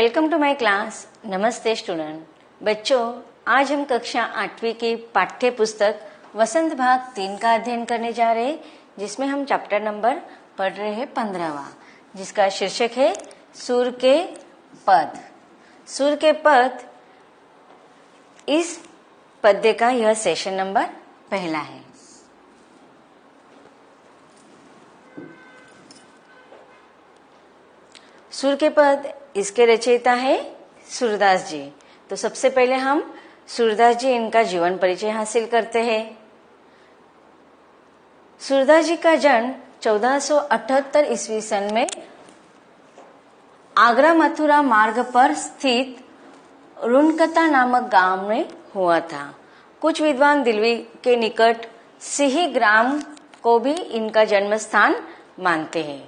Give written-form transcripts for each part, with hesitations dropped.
Welcome to my class. नमस्ते student. बच्चों, आज हम कक्षा 8वीं की पाठ्य पुस्तक वसंत भाग 3 का अध्ययन करने जा रहे हैं, जिसमें हम चैप्टर नंबर पढ़ रहे हैं 15वां, जिसका शीर्षक है सुर के पद। सुर के पद, इस पद्य का यह सेशन नंबर पहला है। सुर के पद इसके रचयिता है सूरदास जी। तो सबसे पहले हम सूरदास जी इनका जीवन परिचय हासिल करते हैं। सूरदास जी का जन्म 1478 ईस्वी सन में आगरा मथुरा मार्ग पर स्थित रुनकता नामक गांव में हुआ था। कुछ विद्वान दिल्ली के निकट सिही ग्राम को भी इनका जन्म स्थान मानते हैं।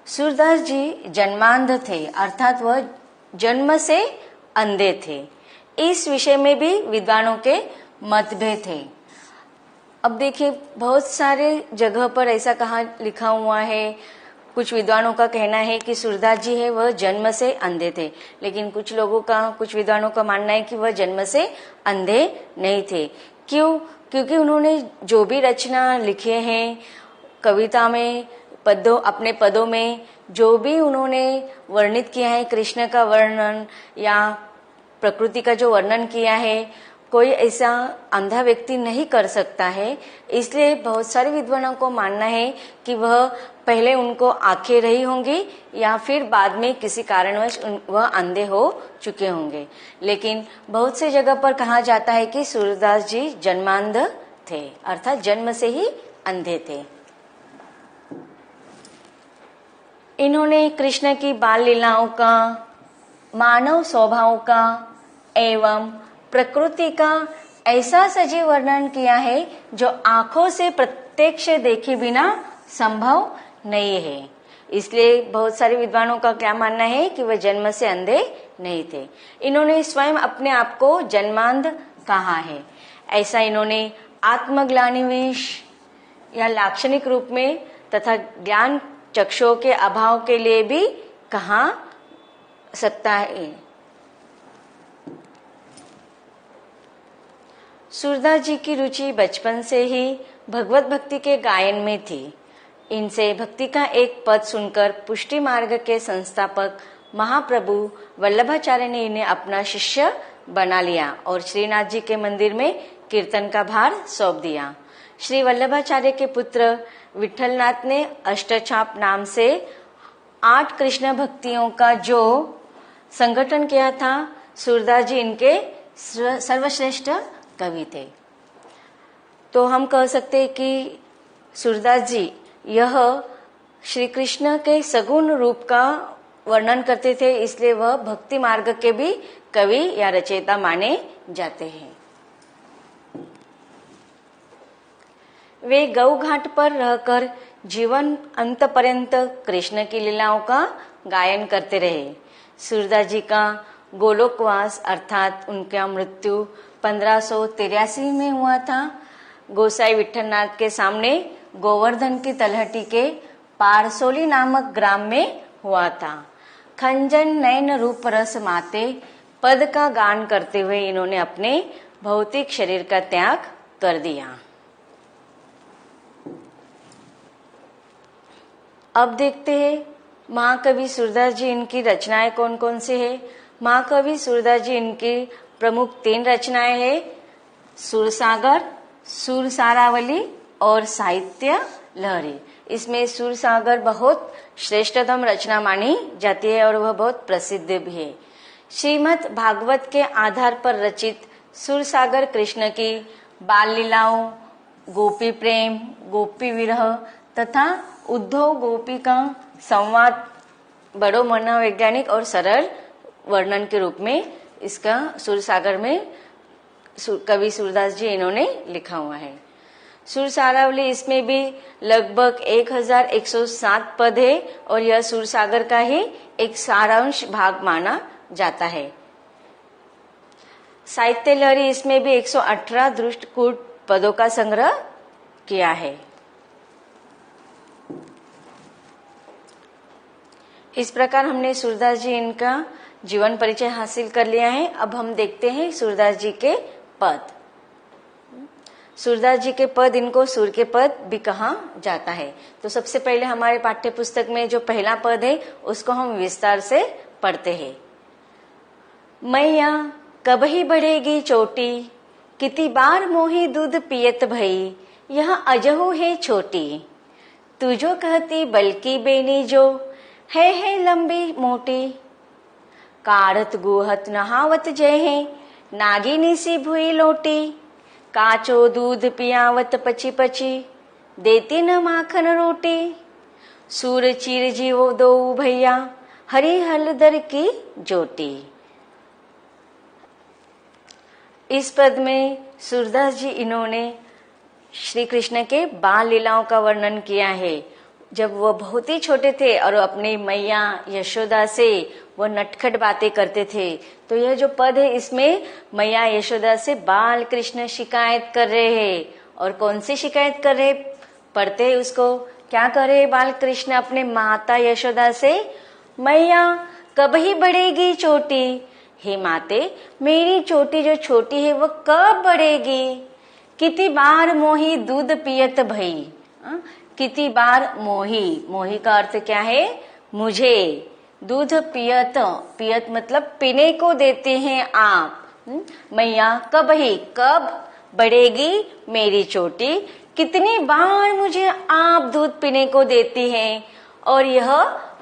सूरदास जी जन्मांध थे, अर्थात वह जन्म से अंधे थे। इस विषय में भी विद्वानों के मतभेद थे। अब देखिए, बहुत सारे जगह पर ऐसा कहा लिखा हुआ है। कुछ विद्वानों का कहना है कि सूरदास जी है वह जन्म से अंधे थे, लेकिन कुछ विद्वानों का मानना है कि वह जन्म से अंधे नहीं थे। क्यों? क्योंकि उन्होंने जो भी रचना लिखे हैं, कविता में अपने पदों में जो भी उन्होंने वर्णित किया है, कृष्ण का वर्णन या प्रकृति का जो वर्णन किया है, कोई ऐसा अंधा व्यक्ति नहीं कर सकता है। इसलिए बहुत सारे विद्वानों को मानना है कि वह पहले उनको आंखें रही होंगी या फिर बाद में किसी कारणवश वह अंधे हो चुके होंगे। लेकिन बहुत से जगह पर कहा जाता है कि सूरदास जी जन्मांध थे, अर्थात जन्म से ही अंधे थे। इन्होंने कृष्ण की बाल लीलाओं का, मानव स्वभाव का एवं प्रकृति का ऐसा सजीव वर्णन किया है जो आंखों से प्रत्यक्ष देखे बिना संभव नहीं है। इसलिए बहुत सारे विद्वानों का क्या मानना है कि वह जन्म से अंधे नहीं थे। इन्होंने स्वयं अपने आप को जन्मांध कहा है। ऐसा इन्होंने आत्मग्लानिविश या लाक्षणिक रूप में तथा ज्ञान चक्षुओं के अभाव के लिए भी कहा सकता है। सूरदास जी की रुचि बचपन से ही भगवत भक्ति के गायन में थी। इनसे भक्ति का एक पद सुनकर पुष्टि मार्ग के संस्थापक महाप्रभु वल्लभाचार्य ने इन्हें अपना शिष्य बना लिया और श्रीनाथ जी के मंदिर में कीर्तन का भार सौंप दिया। श्री वल्लभाचार्य के पुत्र विठलनाथ ने अष्टछाप नाम से 8 कृष्ण भक्तियों का जो संगठन किया था, सूरदास जी इनके सर्वश्रेष्ठ कवि थे। तो हम कह सकते हैं कि सूरदास जी यह श्री कृष्ण के सगुण रूप का वर्णन करते थे, इसलिए वह भक्ति मार्ग के भी कवि या रचयिता माने जाते हैं। वे गौ घाट पर रहकर जीवन अंत पर्यंत कृष्ण की लीलाओं का गायन करते रहे। सूरदास जी का गोलोकवास अर्थात उनका मृत्यु 1583 में हुआ था। गोसाई विठलनाथ के सामने गोवर्धन की तलहटी के पारसोली नामक ग्राम में हुआ था। खंजन नयन रूप रस माते पद का गान करते हुए इन्होंने अपने भौतिक शरीर का त्याग कर दिया। अब देखते हैं महाकवि सूरदास जी इनकी रचनाएं कौन कौन सी है। महाकवि सूरदास जी इनकी प्रमुख 3 रचनाएं हैं, सुरसागर, सुरसारावली और साहित्य लहरी। इसमें सुरसागर बहुत श्रेष्ठतम रचना मानी जाती है और वह बहुत प्रसिद्ध भी है। श्रीमद् भागवत के आधार पर रचित सुरसागर कृष्ण की बाल लीलाओं, गोपी प्रेम, गोपी विरह तथा उद्धव गोपी का संवाद बड़ो मनोवैज्ञानिक और सरल वर्णन के रूप में इसका सुरसागर में कवि सूरदास जी इन्होंने लिखा हुआ है। सुरसारावली, इसमें भी लगभग 1107 पद है और यह सुरसागर का ही एक सारांश भाग माना जाता है। साहित्य लहरी, इसमें भी 118 दृष्टकूट पदों का संग्रह किया है। इस प्रकार हमने सूरदास जी इनका जीवन परिचय हासिल कर लिया है। अब हम देखते हैं सूरदास जी के पद। सूरदास जी के पद, इनको सूर के पद भी कहा जाता है। तो सबसे पहले हमारे पाठ्य पुस्तक में जो पहला पद है उसको हम विस्तार से पढ़ते हैं। मैया कबही बढ़ेगी चोटी, कितनी बार मोही दूध पियत भई, यह अजहू है छोटी। तू जो कहती बल्कि बेनी जो, है लंबी मोटी। काढ़त गुहत नहावत जय है, नागिनी सी भुई लोटी। काचो दूध पियावत पची पची, देती न माखन रोटी। सूर चीर जीवो दो भैया, हरी हलदर की जोटी। इस पद में सूरदास जी इन्होंने श्री कृष्ण के बाल लीलाओं का वर्णन किया है। जब वह बहुत ही छोटे थे और अपनी मैया यशोदा से वह नटखट बातें करते थे, तो यह जो पद है इसमें मैया यशोदा से बाल कृष्ण शिकायत कर रहे हैं। और कौन सी शिकायत कर रहे, पढ़ते हैं उसको। क्या कर रहे बाल कृष्ण अपने माता यशोदा से, मैया कब ही बढ़ेगी चोटी, हे माते मेरी चोटी जो छोटी है वो कब बढ़ेगी। कितनी बार मोही दूध पियत भई, कितनी बार मोही, मोही का अर्थ क्या है, मुझे। दूध पियत, पियत मतलब पीने को देते हैं आप। मैया कब ही, कब बढ़ेगी मेरी चोटी, कितनी बार मुझे आप दूध पीने को देती हैं। और यह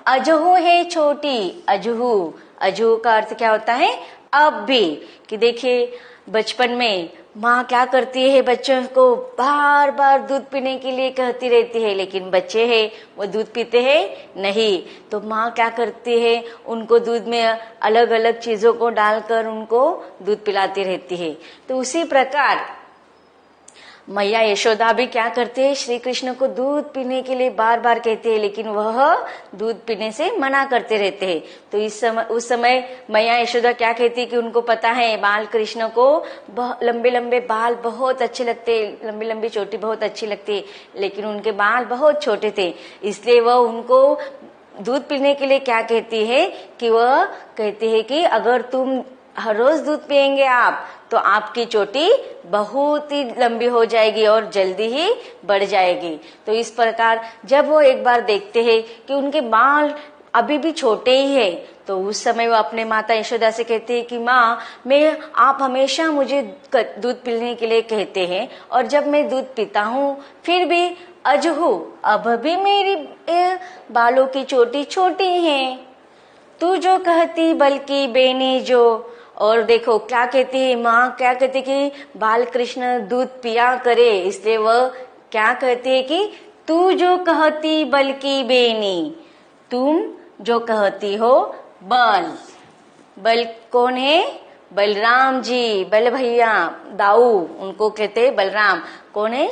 अजहू है छोटी। अजहू, अजहू का अर्थ क्या होता है, अब भी। कि देखिए बचपन में माँ क्या करती है, बच्चों को बार बार दूध पीने के लिए कहती रहती है, लेकिन बच्चे हैं वो दूध पीते हैं नहीं। तो माँ क्या करती है, उनको दूध में अलग अलग चीजों को डालकर उनको दूध पिलाती रहती है। तो उसी प्रकार मैया यशोदा भी क्या करते हैं, श्री कृष्ण को दूध पीने के लिए बार बार कहते हैं, लेकिन वह दूध पीने से मना करते रहते हैं। तो उस समय मैया यशोदा क्या कहती है कि उनको पता है बाल कृष्ण को लंबे लंबे बाल बहुत अच्छे लगते, लंबी लंबी चोटी बहुत अच्छी लगती है, लेकिन उनके बाल बहुत छोटे थे। इसलिए वह उनको दूध पीने के लिए क्या कहती है कि वह कहती है कि अगर तुम हर रोज दूध पिएंगे आप तो आपकी चोटी बहुत ही लंबी हो जाएगी और जल्दी ही बढ़ जाएगी। तो इस प्रकार जब वो एक बार देखते हैं कि उनके बाल अभी भी छोटे ही है, तो उस समय वो अपने माता यशोदा से कहते हैं कि माँ आप हमेशा मुझे दूध पीने के लिए कहते हैं, और जब मैं दूध पीता हूँ फिर भी अजहू, अब भी मेरी बालों की चोटी छोटी है। तू जो कहती बल्कि बेनी जो। और देखो क्या कहती है माँ, क्या कहती कि बाल कृष्ण दूध पिया करे, इसलिए वह क्या कहती है कि तू जो कहती बल्कि बेनी, तुम जो कहती हो। बल, बल कौन है, बलराम जी, बल भैया दाऊ, उनको कहते बलराम। कौन है,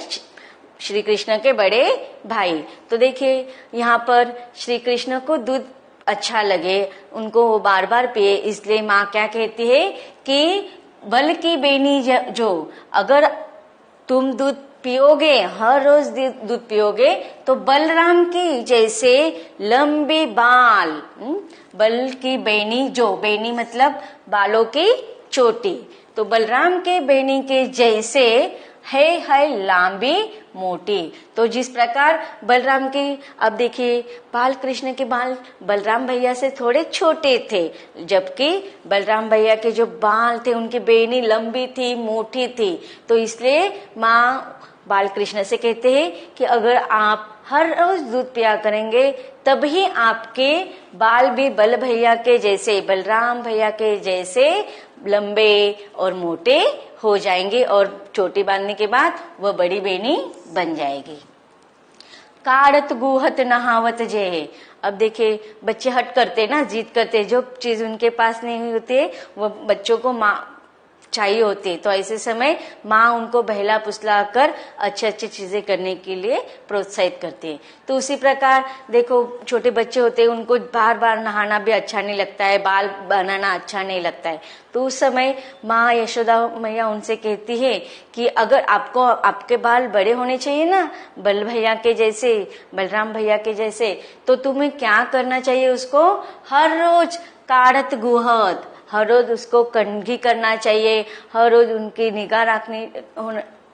श्री कृष्ण के बड़े भाई। तो देखिए यहाँ पर श्री कृष्ण को दूध अच्छा लगे, उनको वो बार बार पिए, इसलिए माँ क्या कहती है कि बल की बेनी जो, अगर तुम दूध पियोगे, हर रोज दूध पियोगे, तो बलराम की जैसे लंबे बाल, बल की बेनी जो, बेनी मतलब बालों की चोटी, तो बलराम के बेनी के जैसे है लंबी मोटी। तो जिस प्रकार बलराम के, अब देखिए बाल कृष्ण के बाल बलराम भैया से थोड़े छोटे थे, जबकि बलराम भैया के जो बाल थे उनकी बेनी लंबी थी, मोटी थी। तो इसलिए माँ बाल कृष्ण से कहते हैं कि अगर आप हर रोज दूध पिया करेंगे तभी आपके बाल भी बल भैया के जैसे, बलराम भैया के जैसे लंबे और मोटे हो जाएंगे, और चोटी बांधने के बाद वह बड़ी बेनी बन जाएगी। काढ़त गुहत नहावत जे। अब देखिए बच्चे हट करते ना, जिद करते, जो चीज उनके पास नहीं होती है वो बच्चों को माँ चाहिए होती है, तो ऐसे समय माँ उनको बहला फुसला कर अच्छी अच्छी चीजें करने के लिए प्रोत्साहित करती है। तो उसी प्रकार देखो छोटे बच्चे होते हैं, उनको बार बार नहाना भी अच्छा नहीं लगता है, बाल बनाना अच्छा नहीं लगता है। तो उस समय माँ यशोदा मैया उनसे कहती है कि अगर आपको आपके बाल बड़े होने चाहिए ना, बल भैया के जैसे, बलराम भैया के जैसे, तो तुम्हें क्या करना चाहिए, उसको हर रोज काढ़त गुहत, हर रोज उसको कंघी करना चाहिए, हर रोज उनकी निगाह रखनी,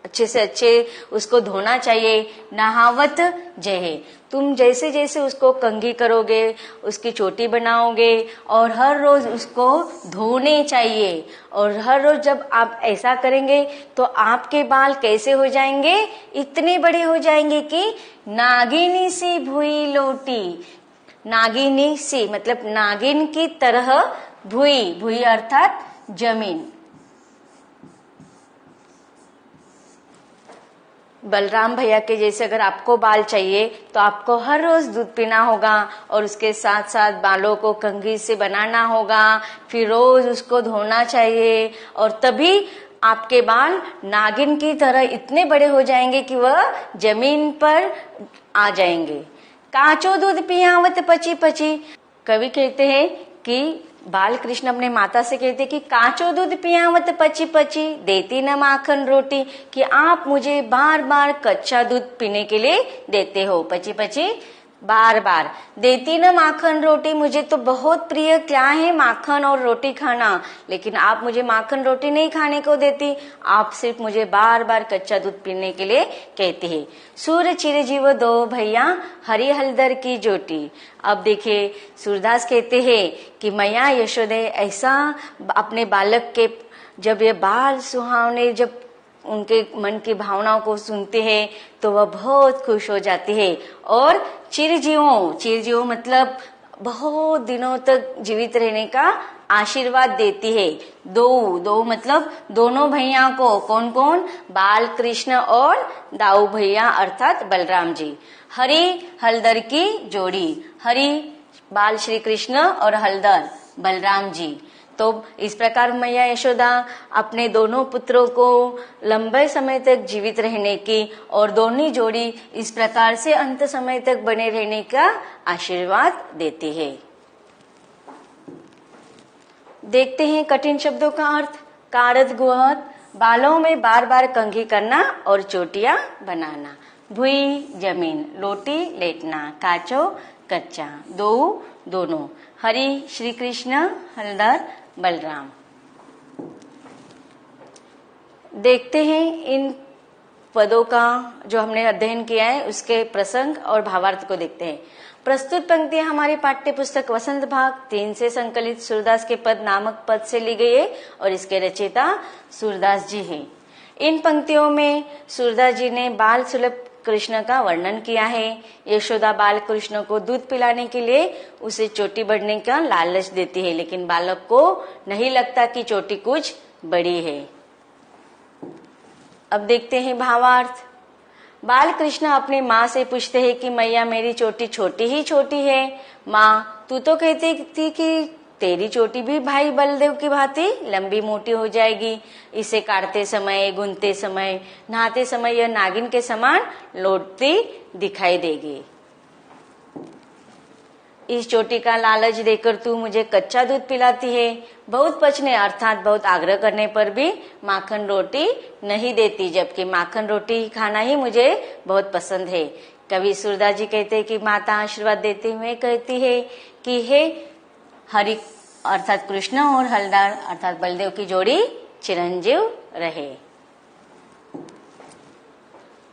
अच्छे से अच्छे उसको धोना चाहिए। नहावत जहे, तुम जैसे जैसे उसको कंघी करोगे, उसकी चोटी बनाओगे और हर रोज उसको धोने चाहिए। और हर रोज जब आप ऐसा करेंगे तो आपके बाल कैसे हो जाएंगे, इतने बड़े हो जाएंगे कि नागिनी सी भुई लोटी, नागिनी सी मतलब नागिन की तरह, भुई, भुई अर्थात जमीन। बलराम भैया के जैसे अगर आपको बाल चाहिए तो आपको हर रोज दूध पीना होगा और उसके साथ साथ बालों को कंघी से बनाना होगा, फिर रोज उसको धोना चाहिए और तभी आपके बाल नागिन की तरह इतने बड़े हो जाएंगे कि वह जमीन पर आ जाएंगे। काचो दूध पियावत पची पची, कवि कहते हैं कि बाल कृष्ण अपने माता से कहते कि काचो दूध पियावत पची पची, देती न माखन रोटी, कि आप मुझे बार बार कच्चा दूध पीने के लिए देते हो, पची पची बार बार, देती न माखन रोटी, मुझे तो बहुत प्रिय क्या है माखन और रोटी खाना, लेकिन आप मुझे माखन रोटी नहीं खाने को देती, आप सिर्फ मुझे बार बार कच्चा दूध पीने के लिए कहते हैं। सूर चिरजीव दो भैया, हरि हलदर की जोटी। अब देखिए सूरदास कहते हैं कि मैया यशोदे ऐसा अपने बालक के जब ये बाल सुहावने, जब उनके मन की भावनाओं को सुनते हैं तो वह बहुत खुश हो जाती है और चिरजीवों, चिरजीवों मतलब बहुत दिनों तक जीवित रहने का आशीर्वाद देती है। दो मतलब दोनों भैया को, कौन कौन, बाल कृष्ण और दाऊ भैया अर्थात बलराम जी। हरि हलदर की जोड़ी, हरि बाल श्री कृष्ण और हलदर बलराम जी। तो इस प्रकार मैया यशोदा अपने दोनों पुत्रों को लंबे समय तक जीवित रहने की और दोनों जोड़ी इस प्रकार से अंत समय तक बने रहने का आशीर्वाद देती है। देखते हैं कठिन शब्दों का अर्थ। काढ़त गुहत, बालों में बार बार कंघी करना और चोटियां बनाना। भुई जमीन, लोटी लेटना। काचो कच्चा, दो दोनों। हरि श्री कृष्ण, हलदर बलराम। देखते हैं इन पदों का जो हमने अध्ययन किया है उसके प्रसंग और भावार्थ को देखते हैं। प्रस्तुत पंक्तियां हमारी पाठ्य पुस्तक वसंत भाग 3 से संकलित सूरदास के पद नामक पद से ली गई है और इसके रचयिता सूरदास जी हैं। इन पंक्तियों में सूरदास जी ने बाल सुलभ कृष्ण का वर्णन किया है। यशोदा बाल कृष्ण को दूध पिलाने के लिए उसे चोटी बढ़ने का लालच देती है, लेकिन बालक को नहीं लगता कि चोटी कुछ बड़ी है। अब देखते हैं भावार्थ। बाल कृष्ण अपनी माँ से पूछते हैं कि मैया मेरी चोटी छोटी ही छोटी है। माँ तू तो कहती थी कि तेरी चोटी भी भाई बलदेव की भांति लंबी मोटी हो जाएगी। इसे काटते समय, गुनते समय, नहाते समय यह नागिन के समान लौटती दिखाई देगी। इस चोटी का लालच देकर तू मुझे कच्चा दूध पिलाती है। बहुत पचने अर्थात बहुत आग्रह करने पर भी माखन रोटी नहीं देती, जबकि माखन रोटी खाना ही मुझे बहुत पसंद है। कवि सूरदास जी कहते हैं कि माता आशीर्वाद देते हुए कहती है कि हे हरि अर्थात कृष्ण और हलदर अर्थात बलदेव की जोड़ी चिरंजीव रहे।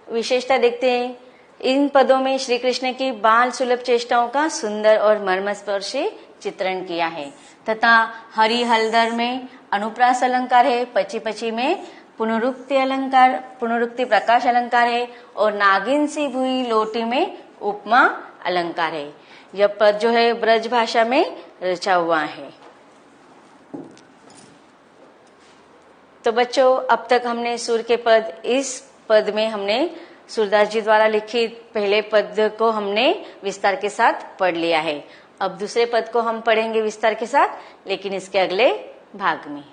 विशेषता देखते हैं। इन पदों में श्री कृष्ण की बाल सुलभ चेष्टाओं का सुंदर और मर्मस्पर्शी चित्रण किया है तथा हरि हलदर में अनुप्रास अलंकार है, पची पची में पुनरुक्ति अलंकार, पुनरुक्ति प्रकाश अलंकार है और नागिन सी भुई लोटी में उपमा अलंकार है। यह पद जो है ब्रज भाषा में रचा हुआ है। तो बच्चों अब तक हमने सुर के पद, इस पद में हमने सूरदास जी द्वारा लिखित पहले पद को हमने विस्तार के साथ पढ़ लिया है। अब दूसरे पद को हम पढ़ेंगे विस्तार के साथ, लेकिन इसके अगले भाग में।